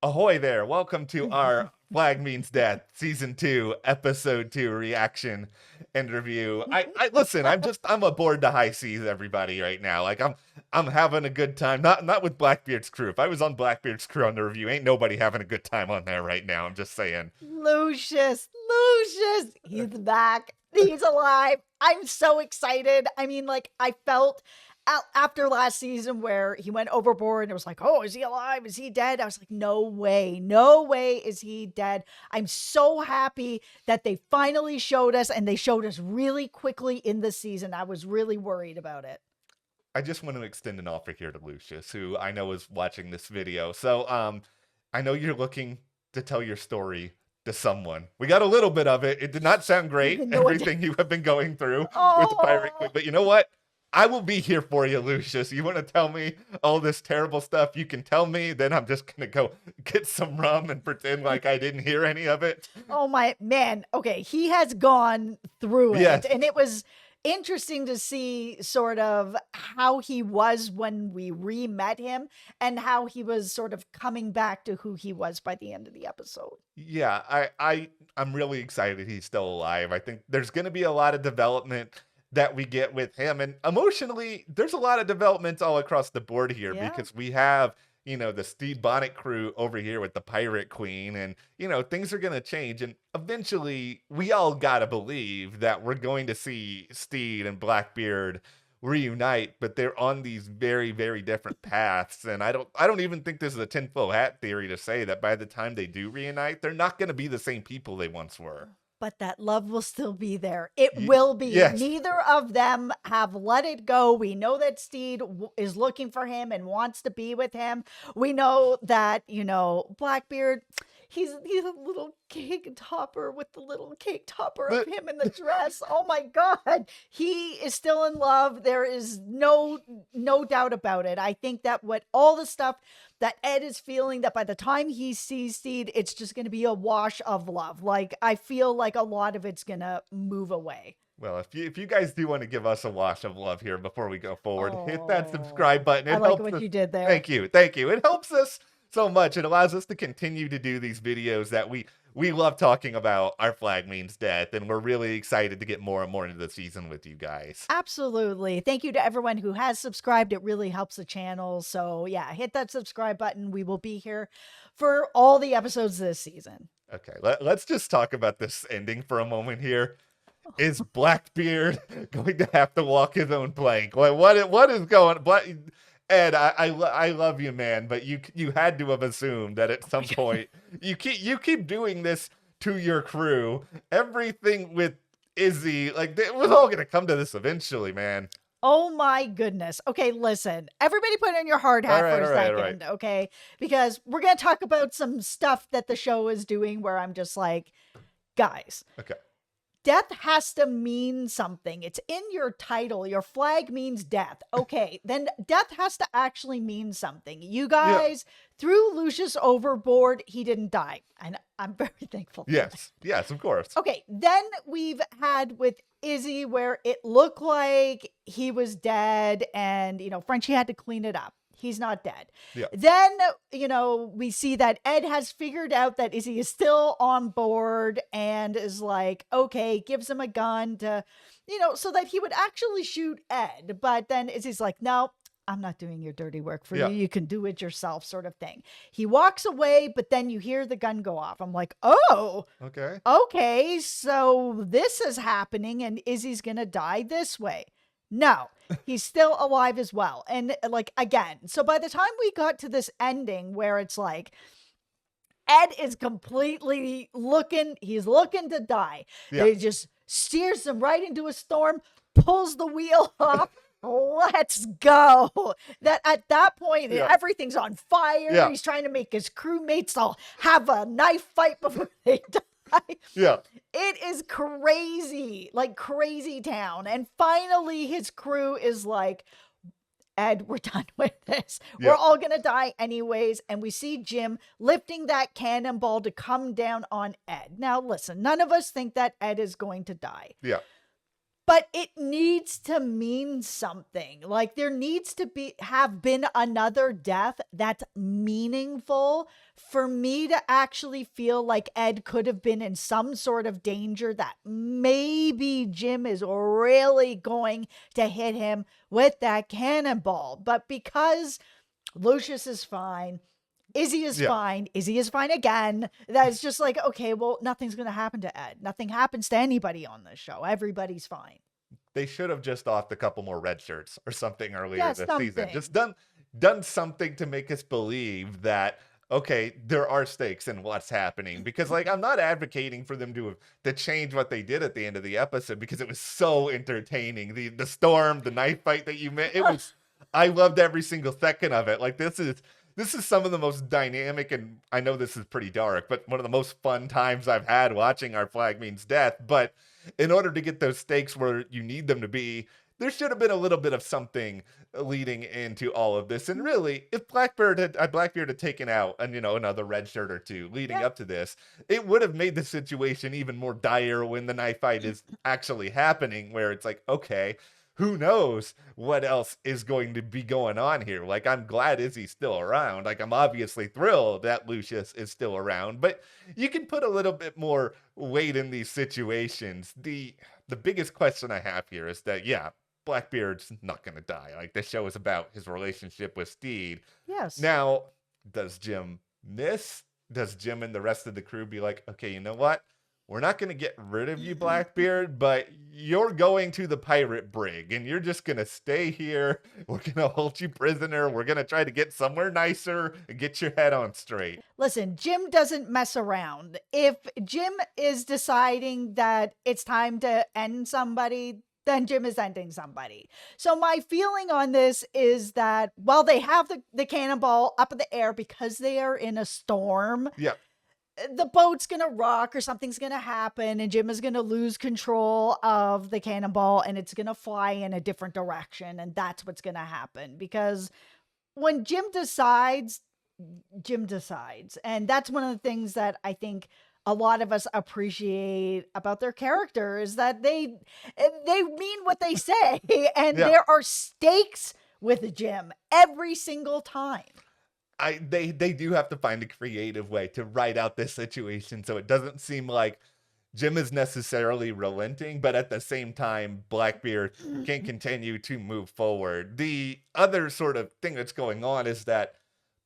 Ahoy there. Welcome to our Flag Means Death Season 2, Episode 2 reaction and review. I listen, I'm aboard the high seas, everybody, right now. I'm having a good time. Not with Blackbeard's crew. If I was on Blackbeard's crew on the review, ain't nobody having a good time on there right now. I'm just saying. Lucius, he's back. He's alive. I'm so excited. I mean, like, I felt after last season where he went overboard and it was like, oh, is he alive? Is he dead? I was like, no way is he dead. I'm so happy that they finally showed us, and they showed us really quickly in the season. I was really worried about it. I just want to extend an offer here to Lucius, who I know is watching this video. So, I know you're looking to tell your story to someone. We got a little bit of it. It did not sound great, No, everything you have been going through with the pirate queen. Oh, But you know what? I will be here for you, Lucius. You want to tell me all this terrible stuff? You can tell me. Then I'm just going to go get some rum and pretend like I didn't hear any of it. oh my man. Okay, he has gone through it, Yes. and it was interesting to see sort of how he was when we re-met him, and how he was sort of coming back to who he was by the end of the episode. Yeah, I'm really excited he's still alive. I think there's going to be a lot of development that we get with him, and emotionally there's a lot of developments all across the board here Yeah. because we have, the Steve Bonnet crew over here with the Pirate Queen, and things are going to change, and eventually we all got to believe that we're going to see Steed and Blackbeard reunite, but they're on these very, very different paths. And I don't even think this is a tinfoil hat theory to say that by the time they do reunite, they're not going to be the same people they once were. But that love will still be there. It Y- will be. yes. Neither of them have let it go. We know that Steed is looking for him and wants to be with him. We know that, Blackbeard, he's a little cake topper with the little cake topper of The- him in the dress. Oh my God. He is still in love. There is no doubt about it. I think that what all the stuff that Ed is feeling, that by the time he sees Steed, it's just going to be a wash of love. Like, I feel like a lot of it's going to move away. well, if you guys do want to give us a wash of love here before we go forward, hit that subscribe Oh, button. I It like helps what us. you did there. Thank you, thank you. It helps us so much. It allows us to continue to do these videos that we love talking about. Our Flag Means Death, and we're really excited to get more and more into the season with you guys. Absolutely. Thank you to everyone who has subscribed. It really helps the channel. So, yeah, hit that subscribe button. We will be here for all the episodes this season. Okay, let's just talk about this ending for a moment here. Is Blackbeard going to have to walk his own plank? Like, what is going? Ed, I love you, man, but you had to have assumed that at some point you keep doing this to your crew. Everything with Izzy, like, it was all gonna come to this eventually, man. Oh my goodness. Okay, listen. Everybody put on your hard hat for a All right. second, okay? Because we're going to talk about some stuff that the show is doing where I'm just like, guys, Okay. death has to mean something. It's in your title. Your flag means death. Okay, then death has to actually mean something. You guys threw Lucius overboard. He didn't die. And I'm very thankful for that. Yes, of course. Okay, then we've had with Izzy where it looked like he was dead, and, Frenchie had to clean it up. He's not dead. Yeah. Then, we see that Ed has figured out that Izzy is still on board and is like, okay, gives him a gun to, so that he would actually shoot Ed. But then Izzy's like, no, I'm not doing your dirty work for Yeah. you. You can do it yourself, sort of thing. He walks away, but then you hear the gun go off. I'm like, oh, Okay. okay, so this is happening and Izzy's going to die this way. No, he's still alive as well. And like, again, so by the time we got to this ending where it's like, Ed is completely he's looking to die. Yeah. He just steers him right into a storm, pulls the wheel off. Let's go. That at that point, Yeah. everything's on fire. Yeah. He's trying to make his crewmates all have a knife fight before they die. Yeah. It is crazy, like crazy town. And finally, his crew is like, Ed, we're done with this. Yeah. We're all going to die anyways. And we see Jim lifting that cannonball to come down on Ed. Now, listen, none of us think that Ed is going to die. Yeah. but it needs to mean something. Like there needs to have been another death that's meaningful for me to actually feel like Ed could have been in some sort of danger, that maybe Jim is really going to hit him with that cannonball. But because Lucius is fine, Izzy is Yeah. fine. Izzy is fine again. That's just like, okay, well, nothing's going to happen to Ed. Nothing happens to anybody on this show. Everybody's fine. They should have just offed a couple more red shirts or something earlier Yeah, this season. something. Just done something to make us believe that okay, there are stakes in what's happening. Because like I'm not advocating for them to change what they did at the end of the episode because it was so entertaining. The storm, the knife fight that you met, it was I loved every single second of it. Like this is some of the most dynamic, and I know this is pretty dark, but one of the most fun times I've had watching Our Flag Means Death. But in order to get those stakes where you need them to be, there should have been a little bit of something leading into all of this. And really, if Blackbeard had taken out and another red shirt or two leading Yeah. up to this, it would have made the situation even more dire when the knife fight is actually happening, where it's like, okay, who knows what else is going to be going on here? Like, I'm glad Izzy's still around. Like, I'm obviously thrilled that Lucius is still around, but you can put a little bit more weight in these situations. The biggest question I have here is that, yeah, Blackbeard's not going to die. Like, this show is about his relationship with Steed. Yes. Now, does Jim miss? Does Jim and the rest of the crew be like, okay, you know what? We're not going to get rid of you, Blackbeard, but you're going to the pirate brig and you're just going to stay here. We're going to hold you prisoner. We're going to try to get somewhere nicer and get your head on straight. Listen, Jim doesn't mess around. If Jim is deciding that it's time to end somebody, then Jim is ending somebody. So my feeling on this is that while they have the cannonball up in the air because they are in a storm, Yeah. the boat's gonna rock or something's gonna happen and Jim is gonna lose control of the cannonball and it's gonna fly in a different direction, and that's what's gonna happen. Because when Jim decides, and that's one of the things that I think a lot of us appreciate about their character is that they mean what they say, and Yeah. there are stakes with Jim every single time. They do have to find a creative way to write out this situation so it doesn't seem like Jim is necessarily relenting, but at the same time, Blackbeard can continue to move forward. The other sort of thing that's going on is that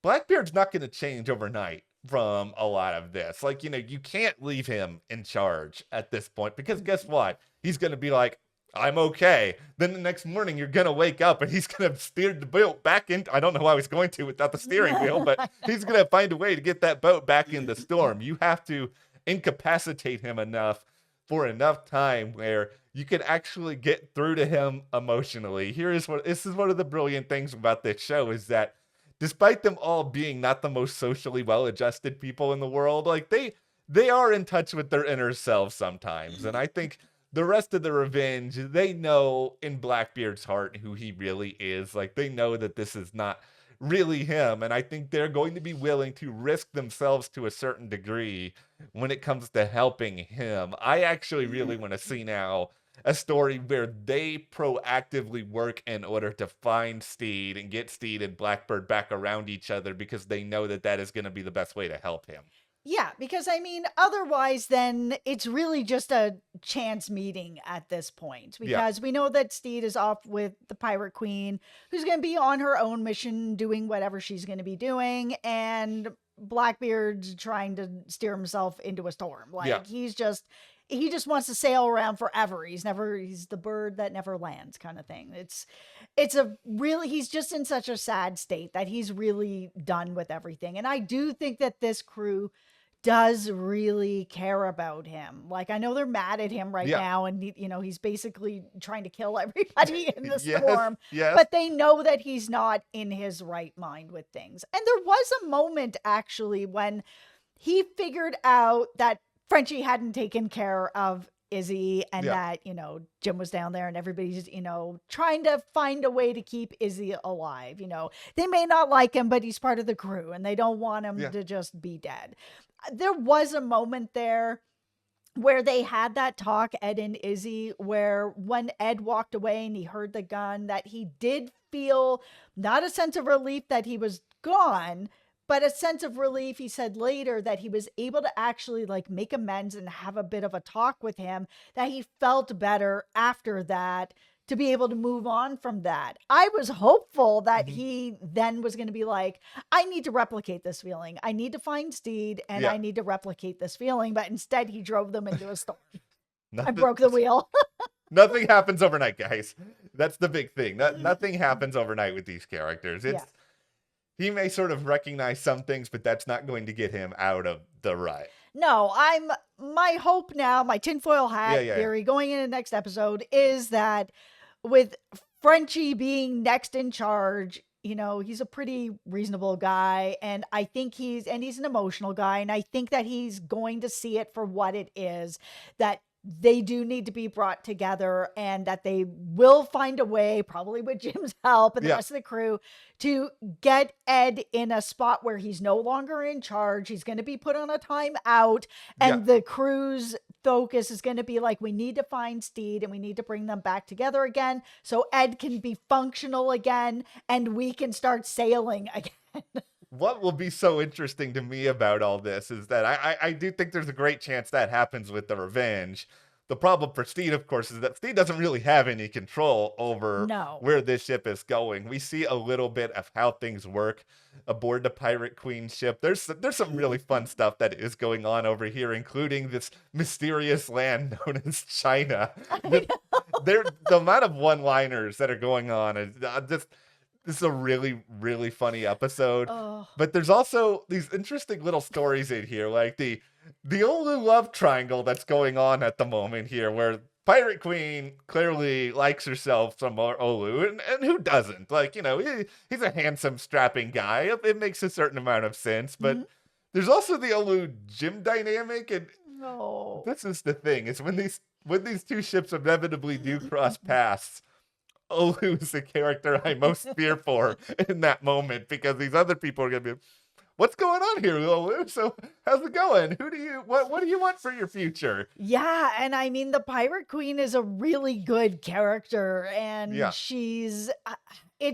Blackbeard's not going to change overnight from a lot of this. Like, you can't leave him in charge at this point because guess what? He's going to be like, I'm okay. Then the next morning, you're going to wake up and he's going to steer the boat back in. I don't know how he's going to without the steering wheel, but he's going to find a way to get that boat back in the storm. You have to incapacitate him enough for enough time where you can actually get through to him emotionally. This is one of the brilliant things about this show is that despite them all being not the most socially well-adjusted people in the world, like they are in touch with their inner selves sometimes. And I think the rest of the Revenge, they know in Blackbeard's heart who he really is. Like, they know that this is not really him. And I think they're going to be willing to risk themselves to a certain degree when it comes to helping him. I actually really want to see now a story where they proactively work in order to find Steed and get Steed and Blackbird back around each other because they know that that is going to be the best way to help him. Yeah, because I mean, otherwise, then it's really just a chance meeting at this point. Because we know that Steed is off with the Pirate Queen, who's going to be on her own mission, doing whatever she's going to be doing, and Blackbeard's trying to steer himself into a storm. Like he just wants to sail around forever. He's the bird that never lands kind of thing. He's just in such a sad state that he's really done with everything. And I do think that this crew does really care about him. Like, I know they're mad at him right now, and he's basically trying to kill everybody in the storm. Yes. But they know that he's not in his right mind with things. And there was a moment actually when he figured out that Frenchie hadn't taken care of Izzy and that, Jim was down there and everybody's, trying to find a way to keep Izzy alive. They may not like him, but he's part of the crew and they don't want him to just be dead. There was a moment there where they had that talk, Ed and Izzy, where when Ed walked away and he heard the gun, that he did feel not a sense of relief that he was gone, but a sense of relief, he said later, that he was able to actually like make amends and have a bit of a talk with him, that he felt better after that to be able to move on from that. I was hopeful that Mhm. he then was going to be like, I need to replicate this feeling. I need to find Steed and Yeah. I need to replicate this feeling. But instead, he drove them into a storm. I Nothing broke the wheel. nothing happens overnight, guys. That's the big thing. Nothing happens overnight with these characters. Yeah. He may sort of recognize some things, but that's not going to get him out of the rut. No, my hope now, my tinfoil hat Yeah. theory going into the next episode is that with Frenchie being next in charge, he's a pretty reasonable guy. And I think he's an emotional guy. And I think that he's going to see it for what it is, that they do need to be brought together and that they will find a way, probably with Jim's help and the Yeah. rest of the crew, to get Ed in a spot where he's no longer in charge. He's going to be put on a timeout, Yeah. and the crew's focus is going to be like, we need to find Steed and we need to bring them back together again so Ed can be functional again and we can start sailing again. What will be so interesting to me about all this is that I do think there's a great chance that happens with the revenge. The problem for Steed, of course, is that Steed doesn't really have any control over No. where this ship is going. We see a little bit of how things work aboard the Pirate Queen ship. There's some really fun stuff that is going on over here, including this mysterious land known as China. The amount of one-liners that are going on is just. This is a really, really funny episode. Oh. But there's also these interesting little stories in here, like the Olu love triangle that's going on at the moment here, where Pirate Queen clearly likes herself some more Olu, and who doesn't? Like, he's a handsome, strapping guy. It makes a certain amount of sense, but there's also the Olu Jim dynamic, and No. this is the thing: is when these two ships inevitably do cross paths. Olu is the character I most fear for in that moment, because these other people are gonna be, what's going on here, Olu? So how's it going? What do you want for your future? Yeah, and I mean the Pirate Queen is a really good character, and Yeah. she's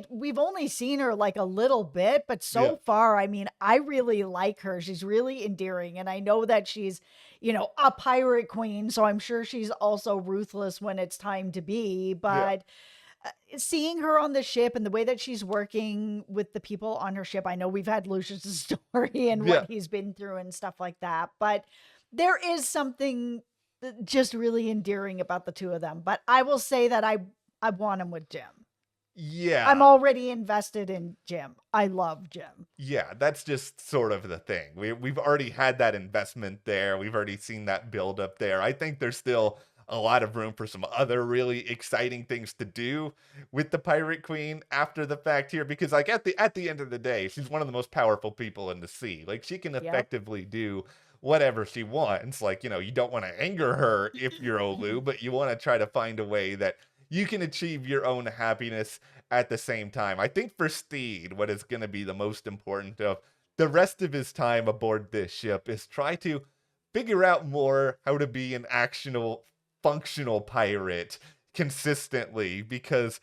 we've only seen her like a little bit, but so Yeah. far, I mean, I really like her. She's really endearing, and I know that she's, a pirate queen, so I'm sure she's also ruthless when it's time to be, but seeing her on the ship and the way that she's working with the people on her ship, I know we've had Lucius' story and Yeah. what he's been through and stuff like that, but there is something just really endearing about the two of them. But I will say that I want him with Jim. Yeah. I'm already invested in Jim. I love Jim. Yeah, that's just sort of the thing. We've already had that investment there. We've already seen that build up there. I think there's still a lot of room for some other really exciting things to do with the Pirate Queen after the fact here, because like at the end of the day, she's one of the most powerful people in the sea. Like, she can effectively do whatever she wants. Like, you don't want to anger her if you're Olu, but you want to try to find a way that you can achieve your own happiness at the same time. I think for Steed, what is going to be the most important of the rest of his time aboard this ship is try to figure out more how to be an actual functional pirate consistently, because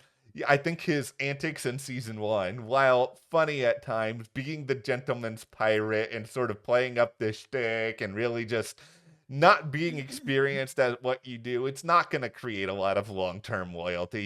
I think his antics in season 1, while funny at times, being the gentleman's pirate and sort of playing up this shtick and really just not being experienced at what you do, it's not going to create a lot of long-term loyalty.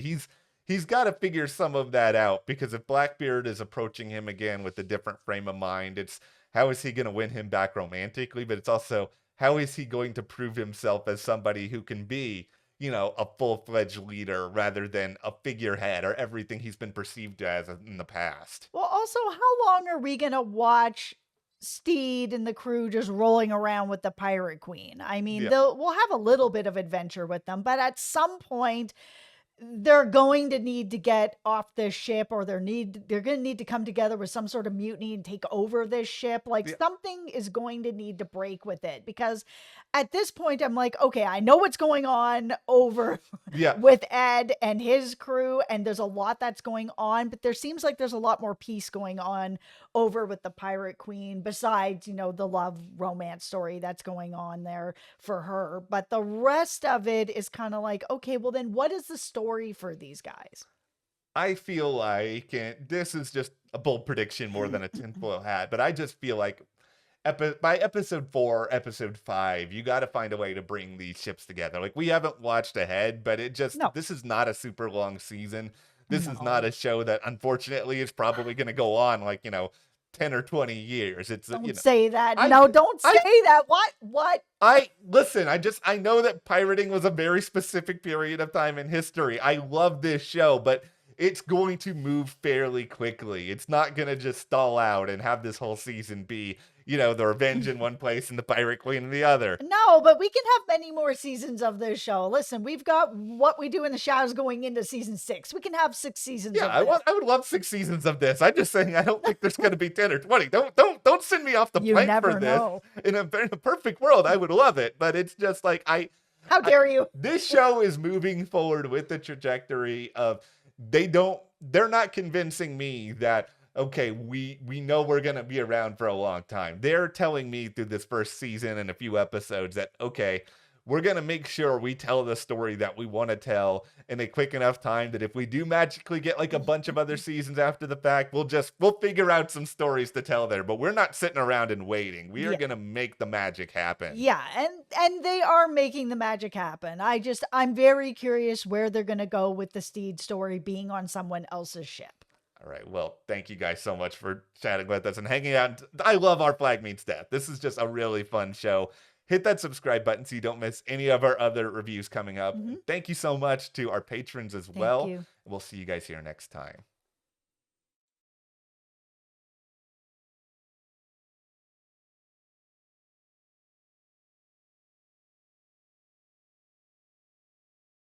He's got to figure some of that out, because if Blackbeard is approaching him again with a different frame of mind, it's how is he going to win him back romantically, but it's also how is he going to prove himself as somebody who can be, a full-fledged leader rather than a figurehead or everything he's been perceived as in the past. Well, also, how long are we going to watch Steed and the crew just rolling around with the Pirate Queen? I mean, we'll have a little bit of adventure with them, but at some point they're going to need to get off this ship, or they're going to need to come together with some sort of mutiny and take over this ship. Like, something is going to need to break with it, because at this point I'm like, okay, I know what's going on over with Ed and his crew, and there's a lot that's going on, but there seems like there's a lot more peace going on over with the Pirate Queen, besides, the love romance story that's going on there for her. But the rest of it is kind of like, okay, well, then what is the story for these guys? I feel like, and this is just a bold prediction more than a tinfoil hat, but I just feel like by episode 4, episode 5, you got to find a way to bring these ships together. Like, we haven't watched ahead, but No, this is not a super long season. This is not no. a show that, unfortunately, is probably going to go on like, 10 or 20 years. It's, Don't say that. I, No, don't I, say that. What? listen, I know that pirating was a very specific period of time in history. I love this show, but it's going to move fairly quickly. It's not going to just stall out and have this whole season be, the Revenge in one place and the Pirate Queen in the other. No, but we can have many more seasons of this show. Listen, we've got What We Do in the Shadows going into season 6. We can have 6 seasons Yeah, of this. I would love 6 seasons of this. I'm just saying I don't think there's going to be 10 or 20. Don't send me off the You plank never for this. know. In a perfect world, I would love it, but it's just like How dare you? this show is moving forward with the trajectory of they're not convincing me that, okay, we know we're going to be around for a long time. They're telling me through this first season and a few episodes that, okay, we're going to make sure we tell the story that we want to tell in a quick enough time that if we do magically get like a bunch of other seasons after the fact, we'll figure out some stories to tell there, but we're not sitting around and waiting. We are Yeah. going to make the magic happen. Yeah, and they are making the magic happen. I'm very curious where they're going to go with the Steed story being on someone else's ship. All right. Well, thank you guys so much for chatting with us and hanging out. I love Our Flag Means Death. This is just a really fun show. Hit that subscribe button so you don't miss any of our other reviews coming up. Mhm. Thank you so much to our patrons as Thank well. you. We'll see you guys here next time.